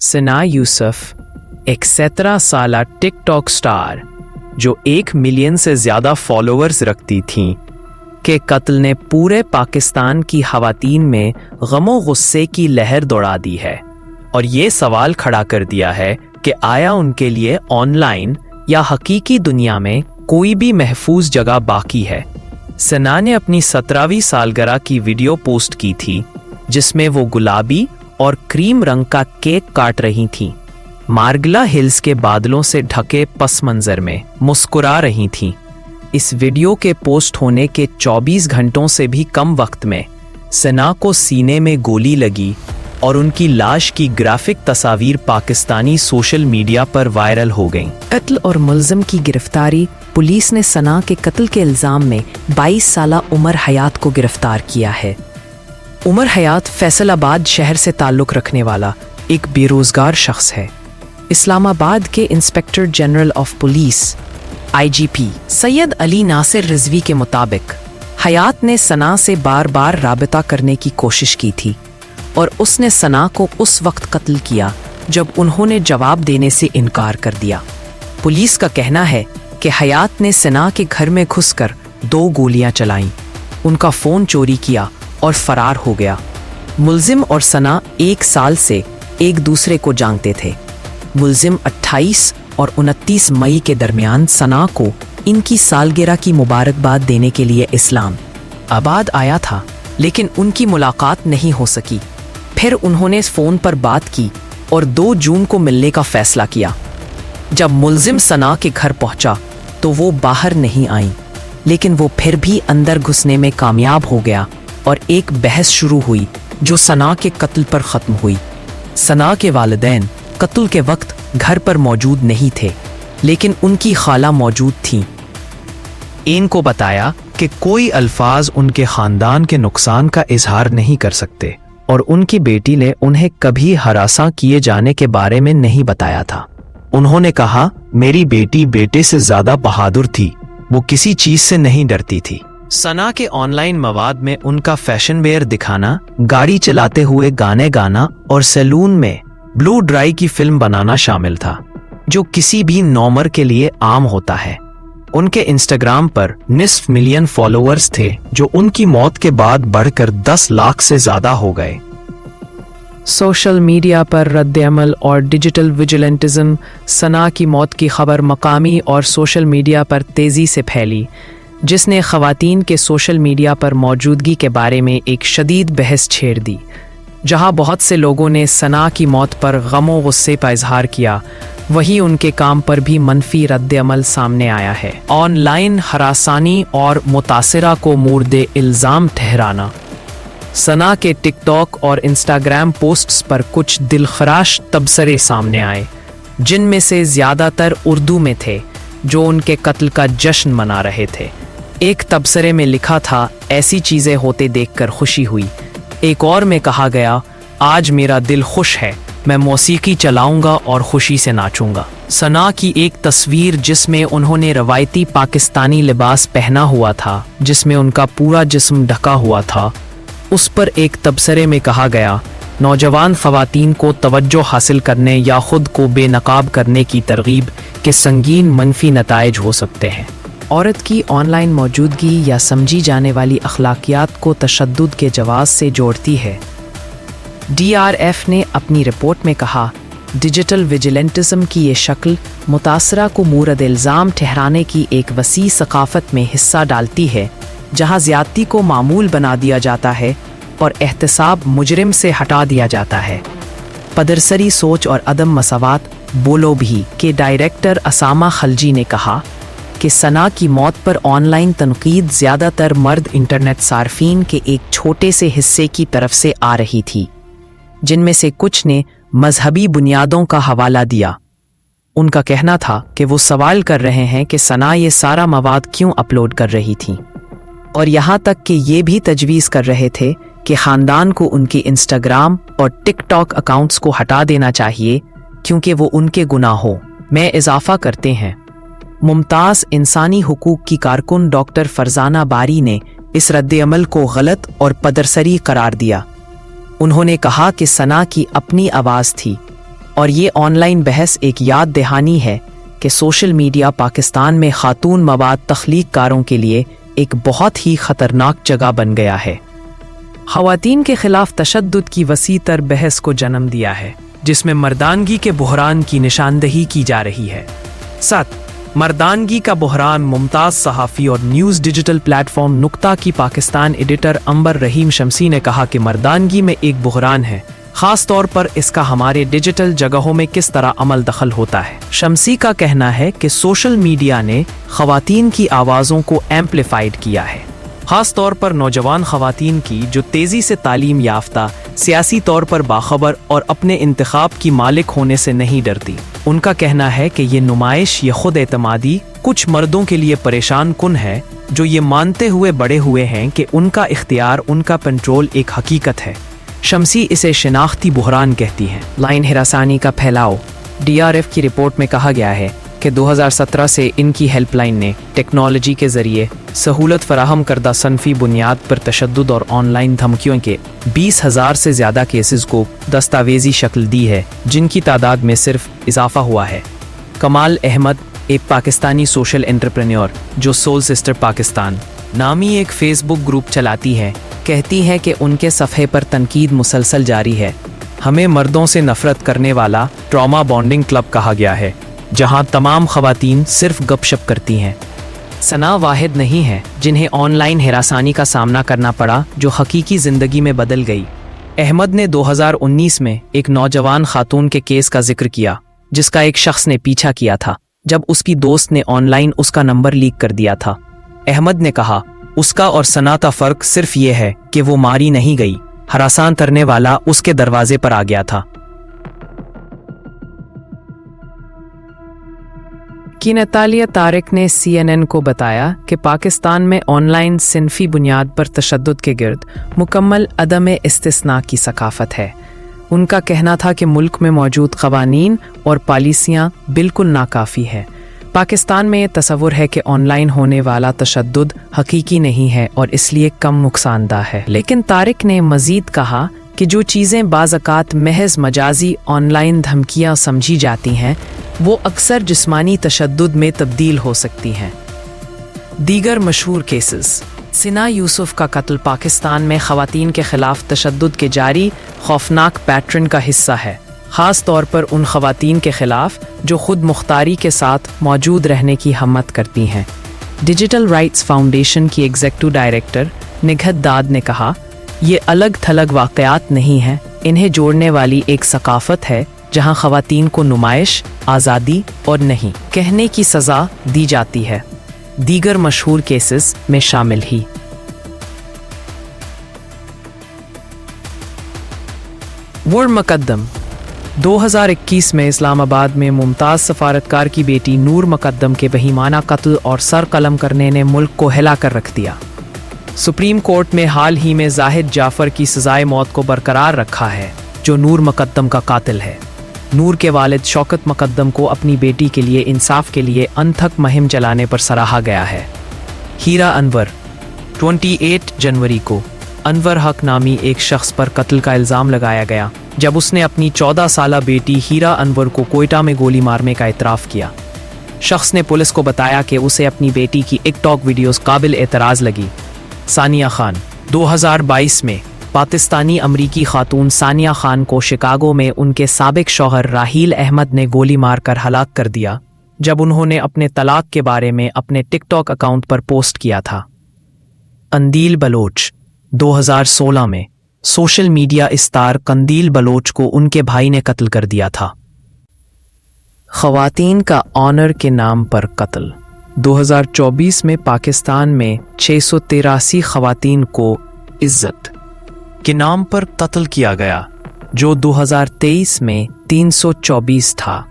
सना यूसुफ एक 17 साला TikTok star जो 1 मिलियन से ज़्यादा फॉलोअर्स रखती थीं के कत्ल ने पूरे पाकिस्तान की ख़वातीन में गमो गुस्से की लहर दौड़ा दी है और ये सवाल खड़ा कर दिया है कि आया उनके लिए ऑनलाइन या हकीकी दुनिया में कोई भी महफूज जगह बाकी है। सना ने अपनी 17वीं सालगिरह की वीडियो पोस्ट की थी जिसमें वो गुलाबी और क्रीम रंग का केक काट रही थीं, मार्गला हिल्स के बादलों से ढके पस मंजर में मुस्कुरा रही थीं। इस वीडियो के पोस्ट होने के 24 घंटों से भी कम वक्त में सना को सीने में गोली लगी और उनकी लाश की ग्राफिक तस्वीर पाकिस्तानी सोशल मीडिया पर वायरल हो गईं। कत्ल और मुलज़िम की गिरफ्तारी। पुलिस ने सना के कत्ल के इल्ज़ाम में 22 साला उमर हयात को गिरफ्तार किया है। उमर हयात फैसलाबाद शहर से ताल्लुक़ रखने वाला एक बेरोज़गार शख्स है। इस्लामाबाद के inspector general of police IGP Syed Ali Nasir Rizvi के मुताबिक हयात ने सना से बार बार राबता करने की कोशिश की थी और उसने सना को उस वक्त कत्ल किया जब उन्होंने जवाब देने से इनकार कर दिया। पुलिस का कहना है कि हयात ने सना के घर में घुसकर 2 गोलियां चलाईं, उनका फ़ोन चोरी किया और फरार हो गया। मुलजिम और सना 1 साल से एक दूसरे को जानते थे। मुलजिम 28 और 29 मई के दरमियान सना को इनकी सालगिरह की मुबारकबाद देने के लिए इस्लामाबाद आया था, लेकिन उनकी मुलाकात नहीं हो सकी। फिर उन्होंने फ़ोन पर बात की और 2 जून को मिलने का फ़ैसला किया। जब मुलजिम सना के घर पहुंचा तो वो बाहर नहीं आई, लेकिन वो फिर भी अंदर घुसने में कामयाब हो गया और एक बहस शुरू हुई जो सना के कत्ल पर ख़त्म हुई। सना के वालिदैन कत्ल के वक्त घर पर मौजूद नहीं थे, लेकिन उनकी खाला मौजूद थीं। इनको बताया कि कोई अल्फाज उनके ख़ानदान के नुकसान का इजहार नहीं कर सकते और उनकी बेटी ने उन्हें कभी हरासा किए जाने के बारे में नहीं बताया था। उन्होंने कहा, मेरी बेटी बेटे से ज़्यादा बहादुर थी, वो किसी चीज़ से नहीं डरती थी। सना के ऑनलाइन मवाद में उनका फैशन वेयर दिखाना, गाड़ी चलाते हुए गाने गाना और सैलून में ब्लू ड्राई की फिल्म बनाना शामिल था, जो किसी भी नॉमर के लिए आम होता है। उनके इंस्टाग्राम पर 9 मिलियन फॉलोअर्स थे, जो उनकी मौत के बाद बढ़कर 10 लाख से ज्यादा हो गए। सोशल मीडिया पर रद्द-ए-अमल और डिजिटल विजिलेंटिज्म। सना की मौत की खबर मकामी और सोशल मीडिया पर तेज़ी से फैली, जिसने ख़वातीन के सोशल मीडिया पर मौजूदगी के बारे में एक शदीद बहस छेड़ दी। जहां बहुत से लोगों ने सना की मौत पर गमो गुस्से का इजहार किया, वहीं उनके काम पर भी मनफी रद्द-ए-अमल सामने आया है। ऑनलाइन हरासानी और मुतासिरा को मुर्दे इल्ज़ाम ठहराना। सना के टिकटॉक और इंस्टाग्राम पोस्ट्स पर कुछ दिलखराश तबसरे सामने आए, जिनमें से ज़्यादातर उर्दू में थे, जो उनके कत्ल का जश्न मना रहे थे। एक तबसरे में लिखा था, ऐसी चीज़ें होते देखकर खुशी हुई। एक और में कहा गया, आज मेरा दिल खुश है, मैं मौसीकी चलाऊंगा और खुशी से नाचूंगा। सना की एक तस्वीर जिसमें उन्होंने रवायती पाकिस्तानी लिबास पहना हुआ था, जिसमें उनका पूरा जिस्म ढका हुआ था, उस पर एक तबसरे में कहा गया, नौजवान ख़वातीन को तवज्जो हासिल करने या ख़ुद को बेनकाब करने की तरगीब के संगीन मनफी नताइज हो सकते हैं। औरत की ऑनलाइन मौजूदगी या समझी जाने वाली अखलाकियात को तशद्दुद के जवाज़ से जोड़ती है। DRF ने अपनी रिपोर्ट में कहा, डिजिटल विजिलेंटिज्म की ये शक्ल मुतासरा को मूरद इल्ज़ाम ठहराने की एक वसी सकाफ़त में हिस्सा डालती है, जहाँ ज़्यादती को मामूल बना दिया जाता है और एहतसाब मुजरिम से हटा दिया जाता है। पदरसरी सोच और अदम मसावात बोलो भी के डायरेक्टर असामा खलजी ने कहा कि सना की मौत पर ऑनलाइन तनकीद ज़्यादातर मर्द इंटरनेट सार्फिन के एक छोटे से हिस्से की तरफ से आ रही थी, जिनमें से कुछ ने मजहबी बुनियादों का हवाला दिया। उनका कहना था कि वो सवाल कर रहे हैं कि सना ये सारा मवाद क्यों अपलोड कर रही थी, और यहाँ तक कि ये भी तजवीज़ कर रहे थे कि ख़ानदान को उनके इंस्टाग्राम और टिकटॉक अकाउंट्स को हटा देना चाहिए क्योंकि वो उनके गुनाहों में इजाफा करते हैं। मुमताज़ इंसानी हुकूक की कारकुन डॉक्टर फरजाना बारी ने इस रद्द-ए-अमल को गलत और पदरसरी करार दिया। उन्होंने कहा कि सना की अपनी आवाज़ थी और ये ऑनलाइन बहस एक याद दहानी है कि सोशल मीडिया पाकिस्तान में खातून मवाद तख्लीक कारों के लिए एक बहुत ही ख़तरनाक जगह बन गया है। ख़वातीन के ख़िलाफ़ तशद्दुद की वसी तर बहस को जन्म दिया है, जिसमें मर्दानगी के बहरान की निशानदही की जा रही है। 7. मर्दानगी का बहरान। मुमताज़ सहाफ़ी और न्यूज़ डिजिटल प्लेटफॉर्म नुक्ता की पाकिस्तान एडिटर अंबर रहीम शमसी ने कहा कि मर्दानगी में एक बहरान है, ख़ास तौर पर इसका हमारे डिजिटल जगहों में किस तरह अमल दखल होता है। शमसी का कहना है कि सोशल मीडिया ने ख़वातीन की आवाज़ों को एम्पलीफाइड किया है, ख़ास तौर पर नौजवान ख़वातीन की जो तेज़ी से तालीम याफ्ता, सियासी तौर पर बाखबर और अपने इंतखाब की मालिक होने से नहीं डरती। उनका कहना है कि ये नुमाइश, ये खुद एतमादी कुछ मर्दों के लिए परेशान कुन है, जो ये मानते हुए बड़े हुए हैं कि उनका इख्तियार, उनका कंट्रोल एक हकीकत है। शमसी इसे शिनाख्ती बहरान कहती हैं। लाइन हिरासानी का फैलाव। DRF की रिपोर्ट में कहा गया है कि 2017 से इनकी हेल्पलाइन ने टेक्नोलॉजी के ज़रिए सहूलत फराहम करदा सनफी बुनियाद पर तशद्दुद और ऑनलाइन धमकियों के 20,000 से ज़्यादा केसेस को दस्तावेज़ी शक्ल दी है, जिनकी तादाद में सिर्फ इजाफा हुआ है। कमाल अहमद, एक पाकिस्तानी सोशल एंटरप्रेन्योर जो सोल सिस्टर पाकिस्तान नामी एक फेसबुक ग्रुप चलाती है, कहती है कि उनके सफ़े पर तनकीद मुसलसल जारी है। हमें मर्दों से नफ़रत करने वाला ट्रॉमा बॉन्डिंग क्लब कहा गया है, जहां तमाम ख़वातीन सिर्फ गपशप करती हैं। सना वाहिद नहीं है जिन्हें ऑनलाइन हिरासानी का सामना करना पड़ा, जो हकीकी ज़िंदगी में बदल गई। अहमद ने 2019 में एक नौजवान खातून के केस का जिक्र किया, जिसका एक शख्स ने पीछा किया था जब उसकी दोस्त ने ऑनलाइन उसका नंबर लीक कर दिया था। अहमद ने कहा, उसका और सना का फ़र्क सिर्फ ये है कि वो मारी नहीं गई, हरासान करने वाला उसके दरवाजे पर आ गया था। की नतालिया तारिक ने CNN को बताया कि पाकिस्तान में ऑनलाइन सिनफी बुनियाद पर तशद्दुद के गिर्द मुकम्मल अदम इस्तिस्ना की सकाफत है। उनका कहना था कि मुल्क में मौजूद क़वानीन और पॉलिसियाँ बिल्कुल नाकाफ़ी है। पाकिस्तान में ये तसव्वुर है कि ऑनलाइन होने वाला तशद्दुद हकीकी नहीं है और इसलिए कम नुकसानदा है। लेकिन तारिक ने मज़ीद कहा कि जो चीज़ें बाज़ाक़ात महज मजाजी ऑनलाइन धमकियाँ समझी जाती हैं, वो अक्सर जिस्मानी तशद्दुद में तब्दील हो सकती हैं। दीगर मशहूर केसेस। सिना यूसुफ का कत्ल पाकिस्तान में ख़वातीन के ख़िलाफ़ तशद्दुद के जारी खौफनाक पैटर्न का हिस्सा है, ख़ास तौर पर उन ख़वातीन के ख़िलाफ़ जो ख़ुद मुख्तारी के साथ मौजूद रहने की हिम्मत करती हैं। डिजिटल राइट्स फाउंडेशन की एग्जीक्यूटिव डायरेक्टर निघत दाद ने कहा, ये अलग थलग वाक़यात नहीं हैं, इन्हें जोड़ने वाली एक सकाफ़त है जहां ख़वातीन को नुमाइश, आज़ादी और नहीं कहने की सज़ा दी जाती है। दीगर मशहूर केसेस में शामिल ही वर्ड मुकद्दम। 2021 में इस्लामाबाद में मुमताज़ सफारतकार की बेटी नूर मुकद्दम के बहीमाना कत्ल और सर कलम करने ने मुल्क को हिला कर रख दिया। सुप्रीम कोर्ट में हाल ही में जाहिद जाफ़र की सज़ाए मौत को बरकरार रखा है, जो नूर मुकद्दम का कातिल है। नूर के वालिद शौकत मुकद्दम को अपनी बेटी के लिए इंसाफ के लिए अनथक मुहिम चलाने पर सराहा गया है। हीरा अनवर। 28 जनवरी को अनवर हक नामी एक शख्स पर कत्ल का इल्ज़ाम लगाया गया जब उसने अपनी 14 साला बेटी हीरा अनवर को कोयटा में गोली मारने का इतराफ़ किया। शख्स ने पुलिस को बताया कि उसे अपनी बेटी की टिकटॉक वीडियोस काबिल एतराज़ लगी। सानिया खान। 2022 में पाकिस्तानी अमरीकी खातून सानिया खान को शिकागो में उनके साबिक शौहर राहील अहमद ने गोली मारकर हलाक कर दिया जब उन्होंने अपने तलाक के बारे में अपने टिकटॉक अकाउंट पर पोस्ट किया था। कंदील बलोच। 2016 में सोशल मीडिया स्टार कंदील बलोच को उनके भाई ने कत्ल कर दिया था। ख़वातीन का ऑनर के नाम पर कत्ल। 2024 में पाकिस्तान में 683 ख़वातीन को इज्जत के नाम पर कत्ल किया गया, जो 2023 में 324 था।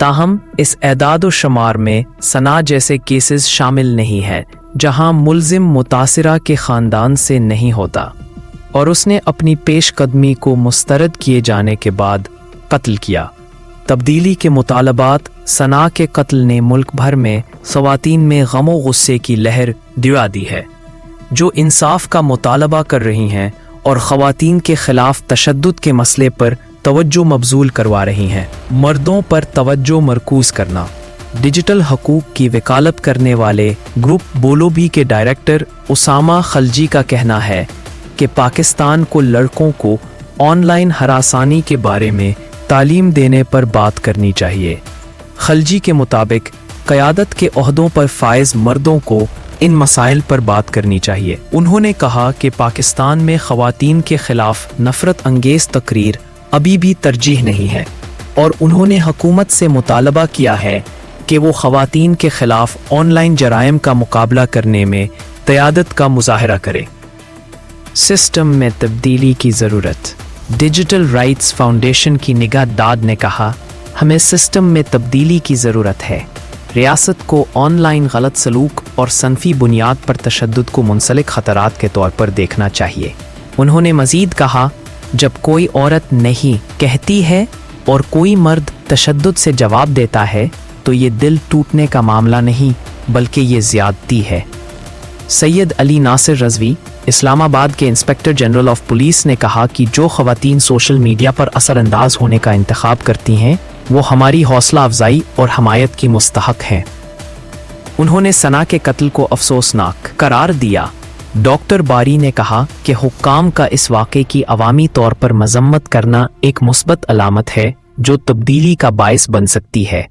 ताहम इस एदाद शुमार में सना जैसे केसेस शामिल नहीं है, जहां मुल्जिम मुतासिरा के ख़ानदान से नहीं होता और उसने अपनी पेशकदमी को मुस्तरद किए जाने के बाद कत्ल किया। तब्दीली के मुतालबात। सना के कत्ल ने मुल्क भर में ख़वातीन में गमो गुस्से की लहर दिवा दी है, जो इंसाफ का मुतालबा कर रही हैं और ख़वातीन के ख़िलाफ़ तशद्दुद के मसले पर तवज्जो मबजूल करवा रही हैं। मर्दों पर तवज्जो मरकूज करना। डिजिटल हकूक की वकालत करने वाले ग्रुप बोलोबी के डायरेक्टर उसामा खलजी का कहना है कि पाकिस्तान को लड़कों को ऑनलाइन हरासानी के बारे में तालीम देने पर बात करनी चाहिए। खलजी के मुताबिक क़यादत के ओहदों पर फायज मर्दों को इन मसाइल पर बात करनी चाहिए। उन्होंने कहा कि पाकिस्तान में ख़वातीन के ख़िलाफ़ नफ़रत अंगेज़ तकरीर अभी भी तरजीह नहीं है और उन्होंने हुकूमत से मुतालबा किया है कि वो ख़वातीन के ख़िलाफ़ ऑनलाइन जराइम का मुकाबला करने में क़यादत का मुज़ाहरा करे। सिस्टम में तब्दीली की ज़रूरत। डिजिटल राइट्स फाउंडेशन की निगाहदाद ने कहा, हमें सिस्टम में तब्दीली की ज़रूरत है। रियासत को ऑनलाइन गलत सलूक और सनफी बुनियाद पर तशद्दुद को मुंसलिक ख़तरात के तौर पर देखना चाहिए। उन्होंने मज़ीद कहा, जब कोई औरत नहीं कहती है और कोई मर्द तशद्दुद से जवाब देता है तो ये दिल टूटने का मामला नहीं बल्कि ये ज़्यादती है। सैयद अली नासिर रज़वी, इस्लामाबाद के इंस्पेक्टर जनरल ऑफ पुलिस ने कहा कि जो ख़वातीन सोशल मीडिया पर असरअंदाज होने का इंतखाब करती हैं वो हमारी हौसला अफजाई और हमायत की मुस्तहक हैं। उन्होंने सना के कत्ल को अफसोसनाक करार दिया। डॉक्टर बारी ने कहा कि हुक्काम का इस वाक़े की अवामी तौर पर मजम्मत करना एक मुस्बत अलामत है जो तब्दीली का बायस बन सकती है।